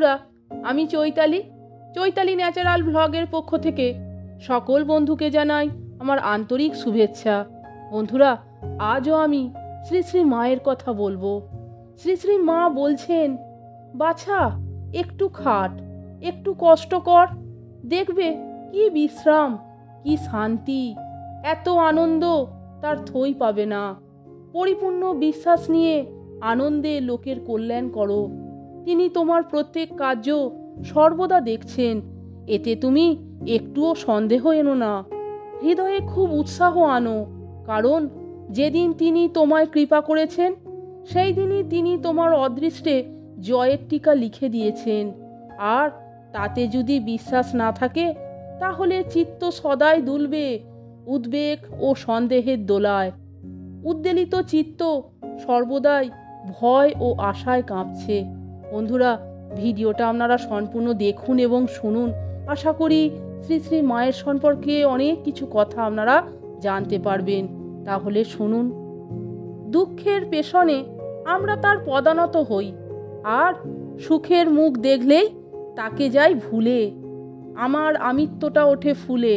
বন্ধুরা, আমি চৈতালি ন্যাচারাল ব্লগের পক্ষ থেকে সকল বন্ধুকে জানাই আমার আন্তরিক শুভেচ্ছা। বন্ধুরা, আজও আমি শ্রী শ্রী মায়ের কথা বলবো। শ্রী শ্রী মা বলছেন, বাছা একটু খাট, একটু কষ্ট কর, দেখবে কি বিশ্রাম, কি শান্তি, এত আনন্দ তার থই পাবে না। পরিপূর্ণ বিশ্বাস নিয়ে আনন্দে লোকের কল্যাণ করো। তিনি তোমার প্রত্যেক কার্য সর্বদা দেখছেন, এতে তুমি একটুও সন্দেহ এনো না। হৃদয়ে খুব উৎসাহ আনো, কারণ যেদিন তিনি তোমায় কৃপা করেছেন সেই দিনই তিনি তোমার অদৃষ্টে জয়ের টিকা লিখে দিয়েছেন। আর তাতে যদি বিশ্বাস না থাকে তাহলে চিত্ত সদাই দুলবে উদ্বেগ ও সন্দেহের দোলায়। উদ্বেলিত চিত্ত সর্বদাই ভয় ও আশায় কাঁপছে। বন্ধুরা, ভিডিওটা আপনারা সম্পূর্ণ দেখুন এবং শুনুন। আশা করি শ্রী শ্রী মায়ের সম্পর্কে অনেক কিছু কথা আপনারা জানতে পারবেন। তাহলে শুনুন। দুঃখের পেছনে আমরা তার পদানত হই, আর সুখের মুখ দেখলেই তাকে যাই ভুলে। আমার আমিত্বটা ওঠে ফুলে,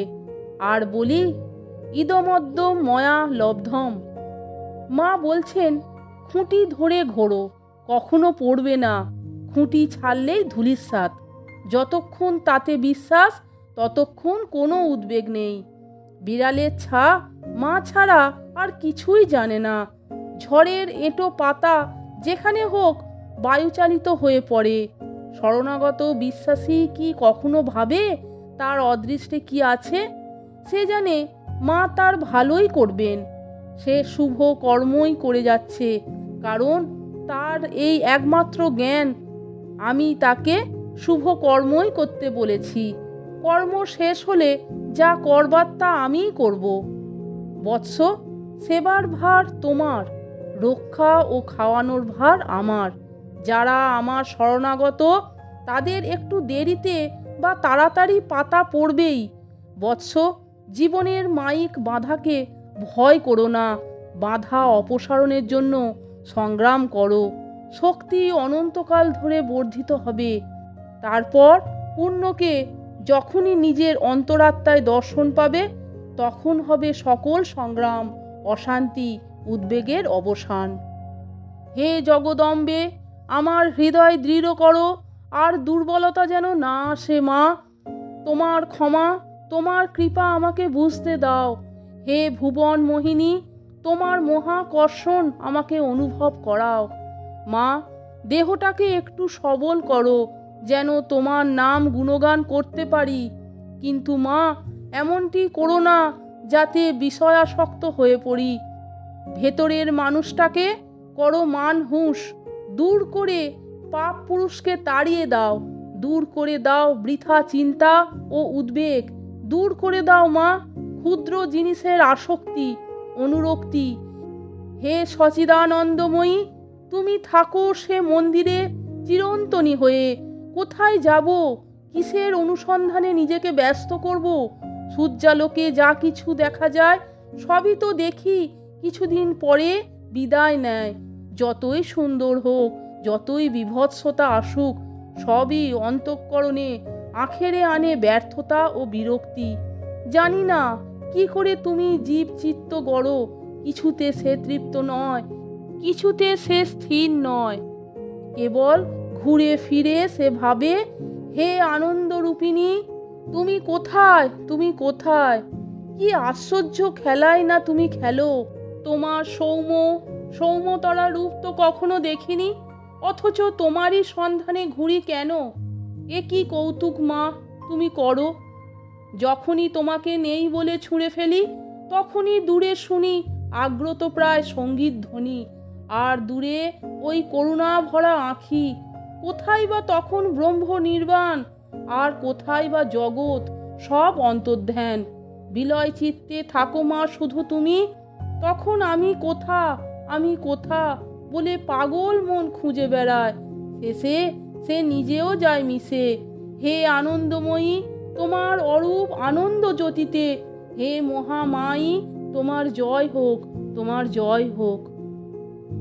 আর বলি ইদমদ্য ময়া লব্ধম। মা বলছেন, খুঁটি ধরে ঘোরো, কখনো পড়বে না। খুঁটি ছাড়লেই ধূলিসাৎ। যতক্ষণ তাতে বিশ্বাস ততক্ষণ কোনো উদ্বেগ নেই। বিড়ালের ছা মা ছাড়া আর কিছুই জানে না। ঝড়ের এঁটো পাতা যেখানে হোক বায়ুচালিত হয়ে পড়ে। শরণাগত বিশ্বাসী কি কখনো ভাবে তার অদৃষ্টে কি আছে? সে জানে মা তার ভালোই করবেন। সে শুভ কর্মই করে যাচ্ছে, কারণ তার এই একমাত্র জ্ঞান, আমি তাকে শুভ কর্মই করতে বলেছি। কর্ম শেষ হলে যা করবার তা আমিই করব। বৎস, সেবার ভার তোমার, রক্ষা ও খাওয়ানোর ভার আমার। যারা আমার শরণাগত তাদের একটু দেরিতে বা তাড়াতাড়ি পাতা পড়বেই। বৎস, জীবনের মাইক বাধাকে ভয় করো না, বাধা অপসারণের জন্য সংগ্রাম করো। শক্তি অনন্তকাল ধরে বর্ধিত হবে। তারপর পূর্ণকে যখনই নিজের অন্তরাত্মায় দর্শন পাবে, তখন হবে সকল সংগ্রাম, অশান্তি, উদ্বেগের অবসান। হে জগদম্বে, আমার হৃদয় দৃঢ় করো, আর দুর্বলতা যেন না আসে। মা, তোমার ক্ষমা, তোমার কৃপা আমাকে বুঝতে দাও। হে ভুবন মোহিনী, তোমার মহাকর্ষণ আমাকে অনুভব করাও। মা, দেহটাকে একটু সবল করো, যেন তোমার নাম গুণগান করতে পারি। কিন্তু মা, এমনটি করো না যাতে বিষয়াসক্ত হয়ে পড়ি। ভেতরের মানুষটাকে করো মানহুঁস। দূর করে পাপ পুরুষকে তাড়িয়ে দাও। দূর করে দাও বৃথা চিন্তা ও উদ্বেগ। দূর করে দাও মা ক্ষুদ্র জিনিসের আসক্তি, অনুরক্তি। হে সচিদানন্দময়ী, তুমি থাকো সে মন্দিরে চিরন্তনী হয়ে। কোথায় যাব, কিসের অনুসন্ধানে নিজেকে ব্যস্ত করব? সূর্যালোকে যা কিছু দেখা যায় সবই তো দেখি কিছুদিন পরে বিদায় নেয়। যতই সুন্দর হোক, যতই বিভৎসতা আসুক, সবই অন্তঃকরণে আখেরে আনে ব্যর্থতা ও বিরক্তি। জানি না কি করে তুমি জীব চিত্ত গড়ো, কিছুতে সে তৃপ্ত নয়, কিছুতে সে স্থির নয়। কেবল ঘুরে ফিরে সে ভাবে, হে আনন্দরূপিণী, তুমি কোথায়, তুমি কোথায়? কি আশ্চর্য খেলাই না তুমি খেলো। তোমার সৌম্যতরা রূপ তো কখনো দেখিনি, অথচ তোমারই সন্ধানে ঘুরি কেন? এ কি কৌতুক মা তুমি করো। যখনই তোমাকে নেই বলে ছুঁড়ে ফেলি, তখনই দূরে শুনি আগ্রতপ্রায় সঙ্গীত ধ্বনি, আর দূরে ওই করুণা ভরা আঁখি। কোথায় বা তখন ব্রহ্ম নির্বাণ, আর কোথায় বা জগৎ সব অন্তর্ধ্যান। বিলয় চিত্তে থাকো মা শুধু তুমি। তখন আমি কোথা, আমি কোথা বলে পাগল মন খুঁজে বেড়ায়। শেষে সে নিজেও যায় মিশে। হে আনন্দময়ী, তোমার অরূপ আনন্দ জ্যোতিতে, হে মহামায়ী, তোমার জয় হোক, তোমার জয় হোক।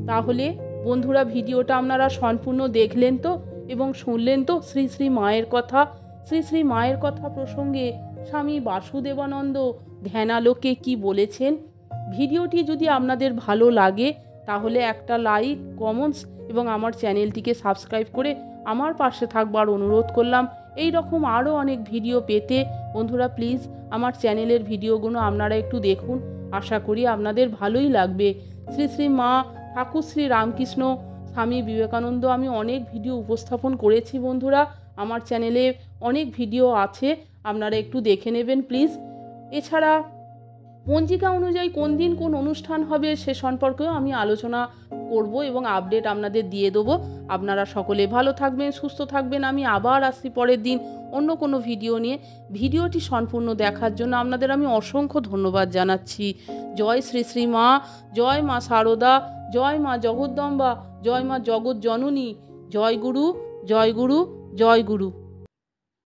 তাহলে বন্ধুরা, ভিডিওটা আপনারা সম্পূর্ণ দেখলেন তো, এবং শুনলেন তো শ্রী শ্রী মায়ের কথা। শ্রী শ্রী মায়ের কথা প্রসঙ্গে স্বামী বাসুদেবানন্দ ধ্যানালোকে কি বলেছেন। ভিডিওটি যদি আপনাদের ভালো লাগে তাহলে একটা লাইক, কমেন্টস এবং আমার চ্যানেলটিকে সাবস্ক্রাইব করে আমার পাশে থাকবার অনুরোধ করলাম। এই রকম আরও অনেক ভিডিও পেতে বন্ধুরা প্লিজ আমার চ্যানেলের ভিডিওগুলো আপনারা একটু দেখুন, আশা করি আপনাদের ভালোই লাগবে। শ্রী শ্রী মা, ঠাকুর শ্রী রামকৃষ্ণ, স্বামী বিবেকানন্দ আমি অনেক ভিডিও উপস্থাপন করেছি বন্ধুরা। আমার চ্যানেলে অনেক ভিডিও আছে, আপনারা একটু দেখে নেবেন প্লিজ। এছাড়া পঞ্জিকা অনুযায়ী কোন দিন কোন অনুষ্ঠান হবে সে সম্পর্কেও আমি আলোচনা করব এবং আপডেট আপনাদের দিয়ে দেবো। আপনারা সকলে ভালো থাকবেন, সুস্থ থাকবেন। আমি আবার আসছি পরের দিন অন্য কোনো ভিডিও নিয়ে। ভিডিওটি সম্পূর্ণ দেখার জন্য আপনাদের আমি অসংখ্য ধন্যবাদ জানাচ্ছি। জয় শ্রী শ্রী মা, জয় মা শারদা, জয় মা জগদ্দম্বা, জয় মা জগৎ জননী, জয় গুরু, জয় গুরু, জয় গুরু।